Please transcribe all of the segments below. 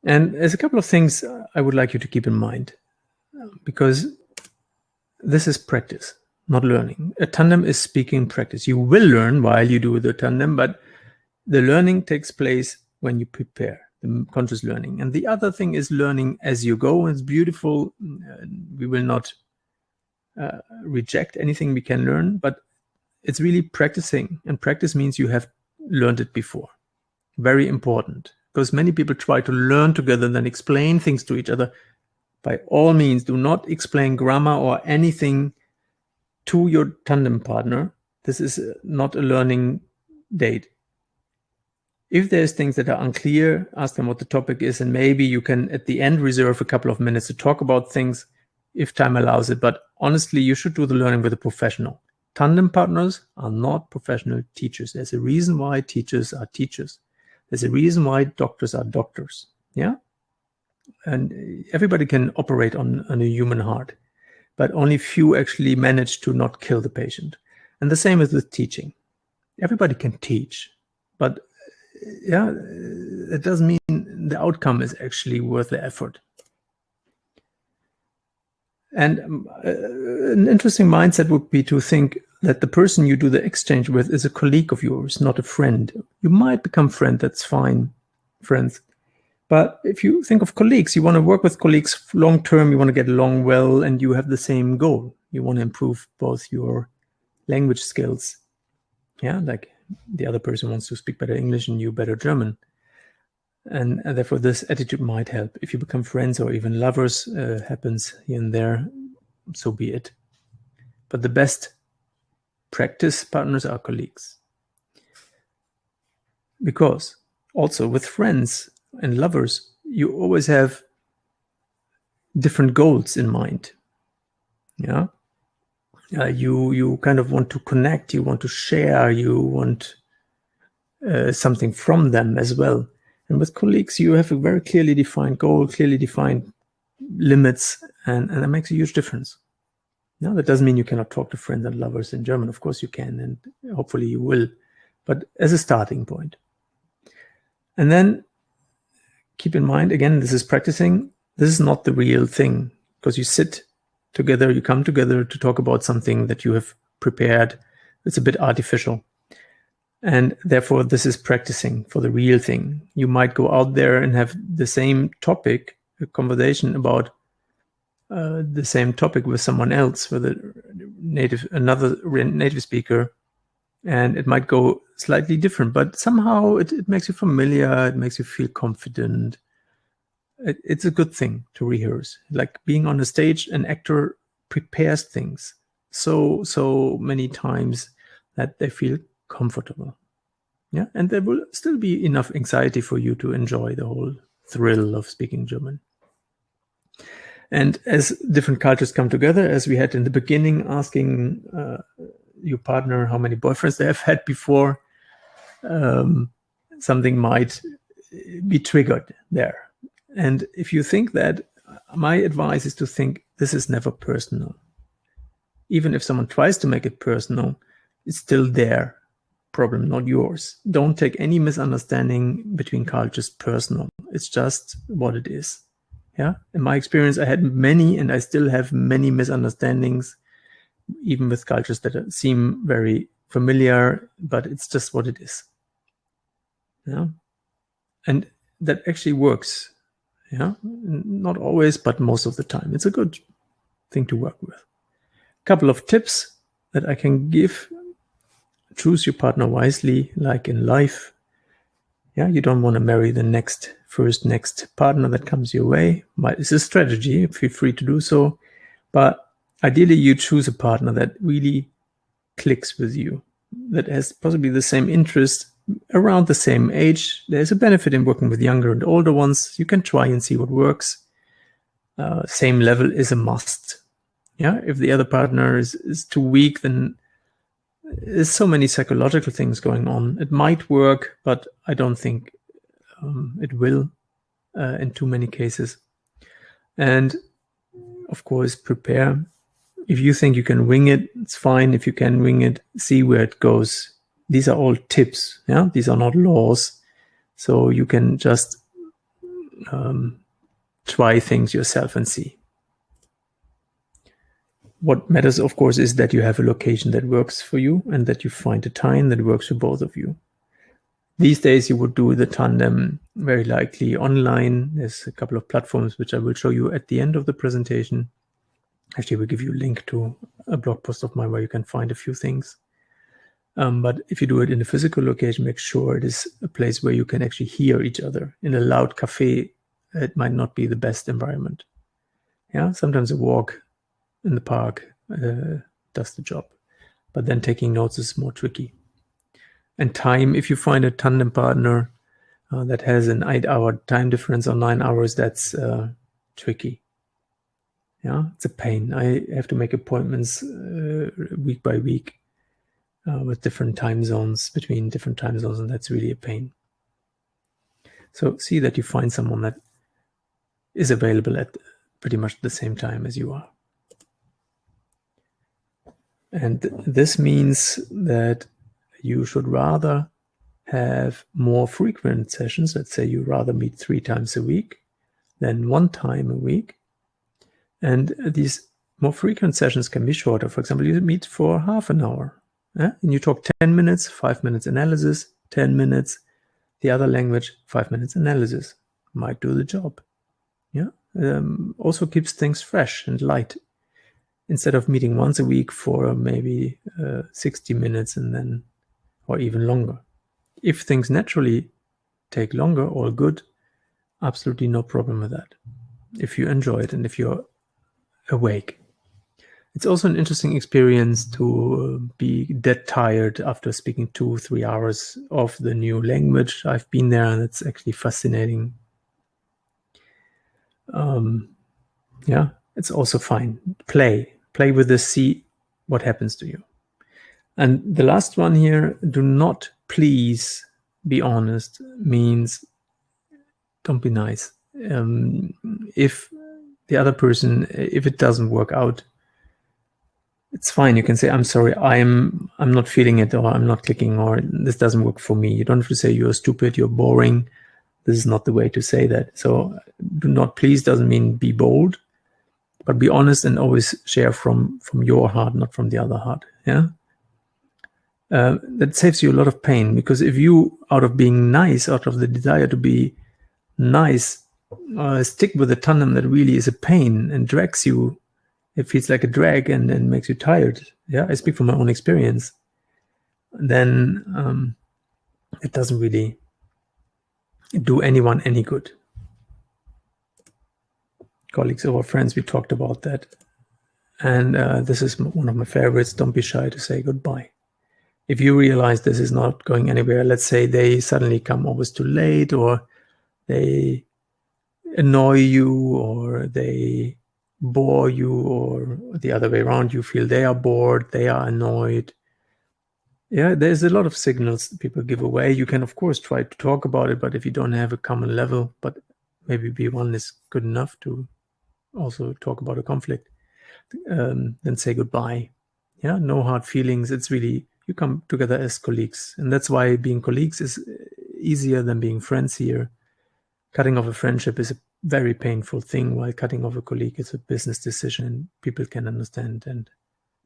And there's a couple of things I would like you to keep in mind, because this is practice, not learning. A tandem is speaking practice. You will learn while you do the tandem, but the learning takes place when you prepare, the conscious learning. And the other thing is learning as you go. It's beautiful. We will not reject anything we can learn, but it's really practicing. And practice means you have learned it before. Very important, because many people try to learn together and then explain things to each other. By all means, do not explain grammar or anything to your tandem partner. This is not a learning date. If there's things that are unclear, ask them what the topic is, and maybe you can at the end reserve a couple of minutes to talk about things if time allows it. But honestly, you should do the learning with a professional. Tandem partners are not professional teachers. There's a reason why teachers are teachers. There's a reason why doctors are doctors. Yeah? And everybody can operate on a human heart, but only few actually manage to not kill the patient. And the same is with teaching. Everybody can teach, but yeah, it doesn't mean the outcome is actually worth the effort. And an interesting mindset would be to think that the person you do the exchange with is a colleague of yours, not a friend. You might become friend, that's fine, friends. But if you think of colleagues, you want to work with colleagues long term, you want to get along well, and you have the same goal. You want to improve both your language skills. Yeah, like the other person wants to speak better English and you better German. And therefore this attitude might help. If you become friends or even lovers, happens here and there, so be it. But the best practice partners are colleagues. Because also with friends and lovers, you always have different goals in mind. Yeah. You kind of want to connect, you want to share, you want something from them as well. And with colleagues, you have a very clearly defined goal, clearly defined limits, and that makes a huge difference. Now, that doesn't mean you cannot talk to friends and lovers in German. Of course you can, and hopefully you will, but as a starting point. And then keep in mind, again, this is practicing. This is not the real thing, because you sit together, you come together to talk about something that you have prepared. It's a bit artificial. And therefore, this is practicing for the real thing. You might go out there and have the same topic, a conversation about the same topic with someone else, with another native speaker, and it might go slightly different, but somehow it makes you familiar, it makes you feel confident. It's a good thing to rehearse. Like being on a stage, an actor prepares things so many times that they feel comfortable. Yeah, and there will still be enough anxiety for you to enjoy the whole thrill of speaking German. And as different cultures come together, as we had in the beginning, asking your partner how many boyfriends they have had before, something might be triggered there. And if you think that, my advice is to think this is never personal. Even if someone tries to make it personal, it's still their problem, not yours. Don't take any misunderstanding between cultures personal. It's just what it is. Yeah. In my experience, I had many, and I still have many misunderstandings, even with cultures that seem very familiar, but it's just what it is. Yeah. And that actually works. Yeah. Not always, but most of the time. It's a good thing to work with. A couple of tips that I can give. Choose your partner wisely, like in life. Yeah, you don't want to marry the next partner that comes your way. It's a strategy. Feel free to do so. But ideally, you choose a partner that really clicks with you, that has possibly the same interest, around the same age. There's a benefit in working with younger and older ones. You can try and see what works. Same level is a must. Yeah, if the other partner is too weak, then there's so many psychological things going on. It might work, but I don't think it will in too many cases. And of course, prepare. If you think you can wing it, it's fine. If you can wing it, see where it goes. These are all tips. Yeah, these are not laws. So you can just try things yourself and see. What matters, of course, is that you have a location that works for you and that you find a time that works for both of you. These days, you would do the tandem very likely online. There's a couple of platforms which I will show you at the end of the presentation. Actually, we'll give you a link to a blog post of mine where you can find a few things. But if you do it in a physical location, make sure it is a place where you can actually hear each other. In a loud cafe, it might not be the best environment. Yeah, sometimes a walk in the park does the job, but then taking notes is more tricky. And time, if you find a tandem partner that has an 8-hour time difference or 9 hours, that's tricky. Yeah, it's a pain. I have to make appointments week by week with different time zones, between different time zones, and that's really a pain. So see that you find someone that is available at pretty much the same time as you are. And this means that you should rather have more frequent sessions. Let's say you rather meet 3 times a week than 1 time a week. And these more frequent sessions can be shorter. For example, you meet for half an hour. And you talk 10 minutes, 5 minutes analysis, 10 minutes, the other language, 5 minutes analysis. Might do the job. Yeah. Also keeps things fresh and light. Instead of meeting once a week for maybe 60 minutes and then, or even longer. If things naturally take longer, all good, absolutely no problem with that. If you enjoy it and if you're awake. It's also an interesting experience to be dead tired after speaking 2-3 hours of the new language. I've been there and it's actually fascinating. Yeah, it's also fine. Play with this, see what happens to you. And the last one here, do not please be honest, means don't be nice. If the other person, if it doesn't work out, it's fine. You can say, I'm sorry, I'm not feeling it, or I'm not clicking, or this doesn't work for me. You don't have to say you're stupid, you're boring. This is not the way to say that. So do not please doesn't mean be bold, but be honest and always share from your heart, not from the other heart. Yeah. That saves you a lot of pain, because if you, out of being nice, out of the desire to be nice, stick with a tandem that really is a pain and drags you, it feels like a drag and makes you tired. Yeah, I speak from my own experience. Then it doesn't really do anyone any good. Colleagues or friends, we talked about that. And this is one of my favorites. Don't be shy to say goodbye. If you realize this is not going anywhere, let's say they suddenly come always too late, or they annoy you, or they bore you, or the other way around, you feel they are bored, they are annoyed. Yeah, there's a lot of signals that people give away. You can, of course, try to talk about it, but if you don't have a common level, but maybe B1 is good enough to also talk about a conflict, then say goodbye. Yeah, no hard feelings. It's really, you come together as colleagues. And that's why being colleagues is easier than being friends here. Cutting off a friendship is a very painful thing, while cutting off a colleague is a business decision, and people can understand and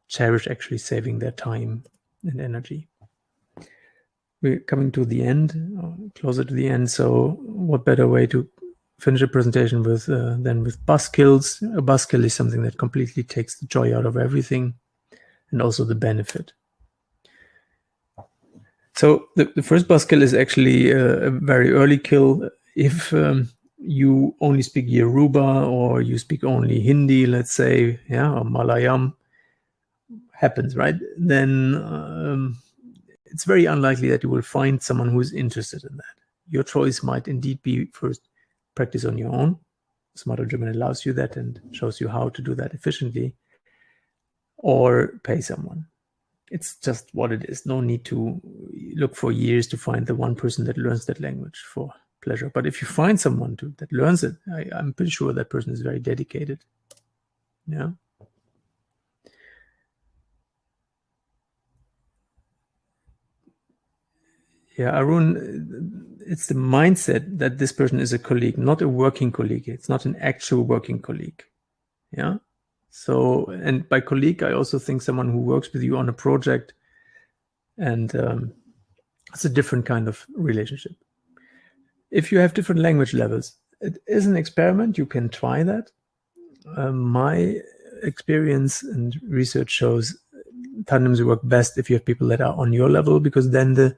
cherish actually saving their time and energy. We're coming to the end, closer to the end. So what better way to finish a presentation with than with buzzkills? A buzzkill is something that completely takes the joy out of everything, and also the benefit. So the first buzzkill is actually a very early kill. If you only speak Yoruba, or you speak only Hindi, let's say, yeah, or Malayalam, happens, right? Then it's very unlikely that you will find someone who is interested in that. Your choice might indeed be first practice on your own. Smarter German allows you that and shows you how to do that efficiently, or pay someone. It's just what it is. No need to look for years to find the one person that learns that language for pleasure. But if you find someone that learns it, I'm pretty sure that person is very dedicated. Yeah. Yeah, Arun, it's the mindset that this person is a colleague, not a working colleague. It's not an actual working colleague. Yeah. So, and by colleague, I also think someone who works with you on a project, and it's a different kind of relationship. If you have different language levels, it is an experiment. You can try that. My experience and research shows tandems work best if you have people that are on your level, because then the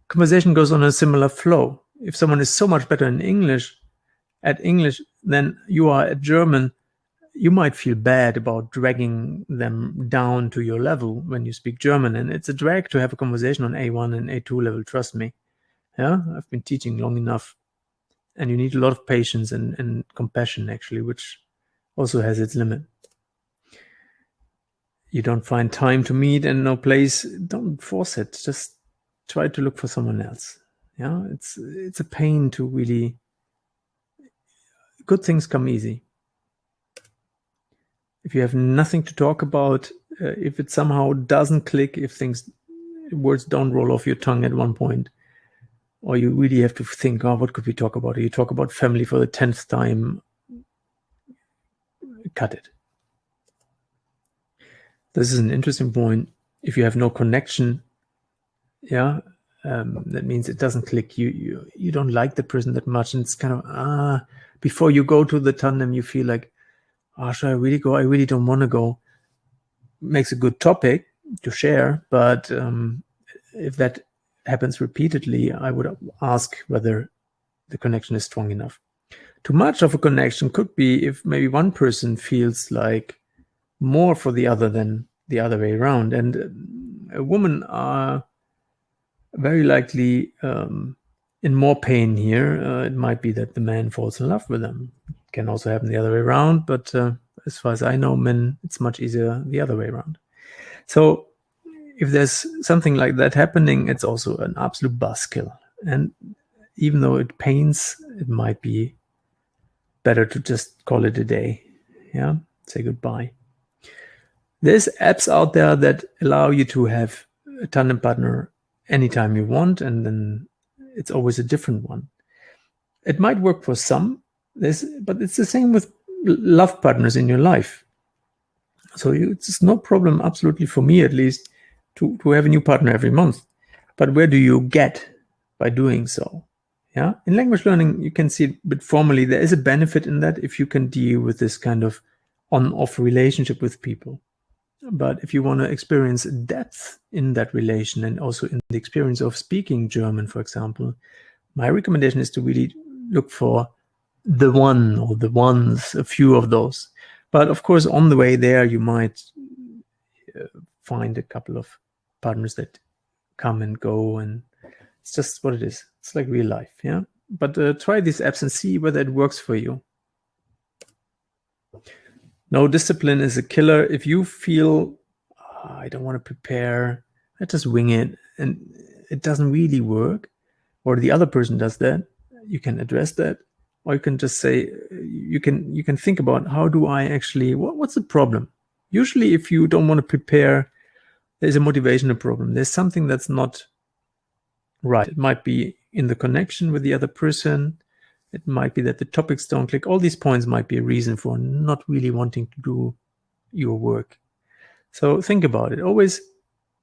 conversation goes on a similar flow. If someone is so much better in English, than you are at German, you might feel bad about dragging them down to your level when you speak German. And it's a drag to have a conversation on A1 and A2 level, trust me. Yeah, I've been teaching long enough. And you need a lot of patience and compassion, actually, which also has its limit. You don't find time to meet and no place, don't force it. Just try to look for someone else. Yeah, it's a pain to really. Good things come easy. If you have nothing to talk about, if it somehow doesn't click, if words don't roll off your tongue at one point, or you really have to think, oh, what could we talk about? Or you talk about family for the 10th time, cut it. This is an interesting point. If you have no connection, yeah, that means it doesn't click. You don't like the person that much, and it's kind of before you go to the tandem, you feel like, should I really go? I really don't want to go. Makes a good topic to share, but if that happens repeatedly, I would ask whether the connection is strong enough. Too much of a connection could be if maybe one person feels like more for the other than the other way around. And a woman are very likely in more pain here. It might be that the man falls in love with them. It can also happen the other way around, but as far as I know, men, it's much easier the other way around. So if there's something like that happening, it's also an absolute buzzkill. And even though it pains, it might be better to just call it a day. Yeah, say goodbye. There's apps out there that allow you to have a tandem partner anytime you want, and then it's always a different one. It might work for some, but it's the same with love partners in your life. So it's no problem, absolutely, for me at least, to have a new partner every month. But where do you get by doing so? Yeah, in language learning, you can see it a bit formally. There is a benefit in that if you can deal with this kind of on-off relationship with people. But if you want to experience depth in that relation, and also in the experience of speaking German, for example, my recommendation is to really look for the one or the ones, a few of those. But of course, on the way there, you might find a couple of partners that come and go, and it's just what it is. It's like real life, yeah? But try these apps and see whether it works for you. No discipline is a killer. If you feel, I don't want to prepare, I just wing it, and it doesn't really work, or the other person does that, you can address that, or you can just say, you can think about, how do I actually, what's the problem? Usually if you don't want to prepare, there's a motivational problem. There's something that's not right. It might be in the connection with the other person. It might be that the topics don't click. All these points might be a reason for not really wanting to do your work. So think about it. Always,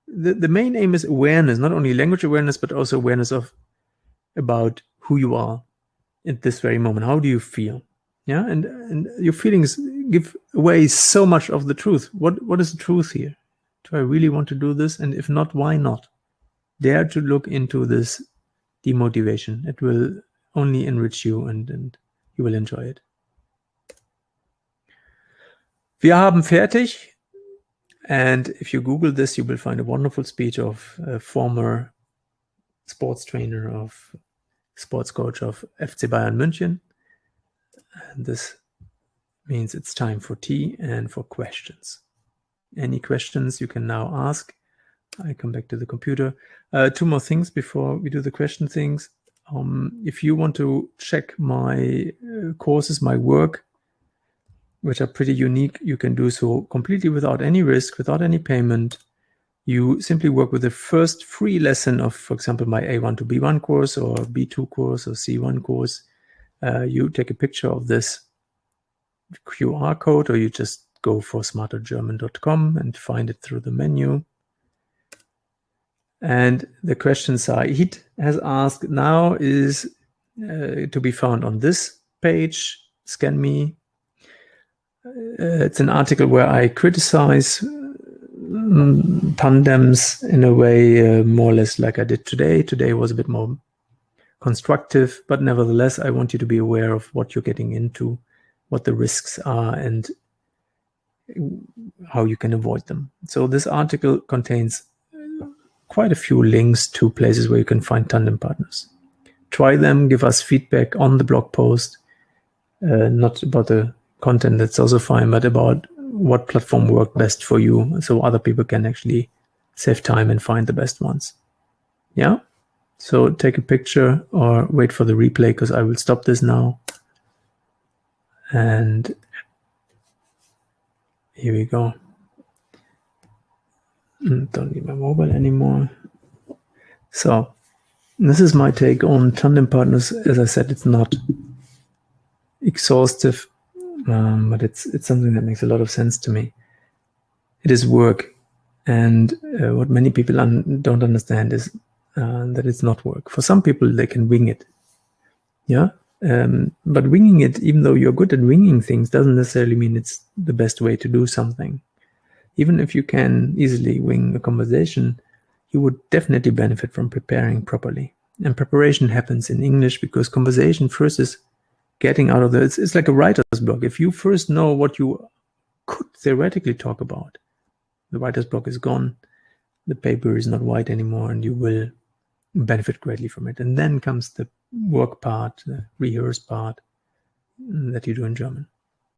the main aim is awareness, not only language awareness, but also awareness about who you are at this very moment. How do you feel? Yeah, and your feelings give away so much of the truth. What is the truth here? Do I really want to do this? And if not, why not? Dare to look into this demotivation. It will only enrich you, and you will enjoy it. Wir haben fertig. And if you Google this, you will find a wonderful speech of a former sports trainer, of sports coach of FC Bayern München. And this means it's time for tea and for questions. Any questions you can now ask. I come back to the computer. Two more things before we do the question things. If you want to check my courses, my work, which are pretty unique, you can do so completely without any risk, without any payment. you simply work with the first free lesson of, for example, my A1 to B1 course or B2 course or C1 course. You take a picture of this QR code, or you just go for smartergerman.com and find it through the menu. And the question Said has asked now is to be found on this page, Scan Me. It's an article where I criticize tandems in a way more or less like I did today. Today was a bit more constructive, but nevertheless, I want you to be aware of what you're getting into, what the risks are, and how you can avoid them. So this article contains quite a few links to places where you can find tandem partners. Try them, give us feedback on the blog post, not about the content, that's also fine, but about what platform worked best for you, so other people can actually save time and find the best ones. Yeah? So take a picture or wait for the replay, because I will stop this now. And here we go. Don't need my mobile anymore. So this is my take on tandem partners. As I said, it's not exhaustive, but it's something that makes a lot of sense to me. It is work, and what many people don't understand is that it's not work. For some people, they can wing it, yeah. But winging it, even though you're good at winging things, doesn't necessarily mean it's the best way to do something. Even if you can easily wing a conversation, you would definitely benefit from preparing properly. And preparation happens in English because conversation first is getting out of the, it's like a writer's block. If you first know what you could theoretically talk about, the writer's block is gone, the paper is not white anymore, and you will benefit greatly from it. And then comes the work part, the rehearse part that you do in German.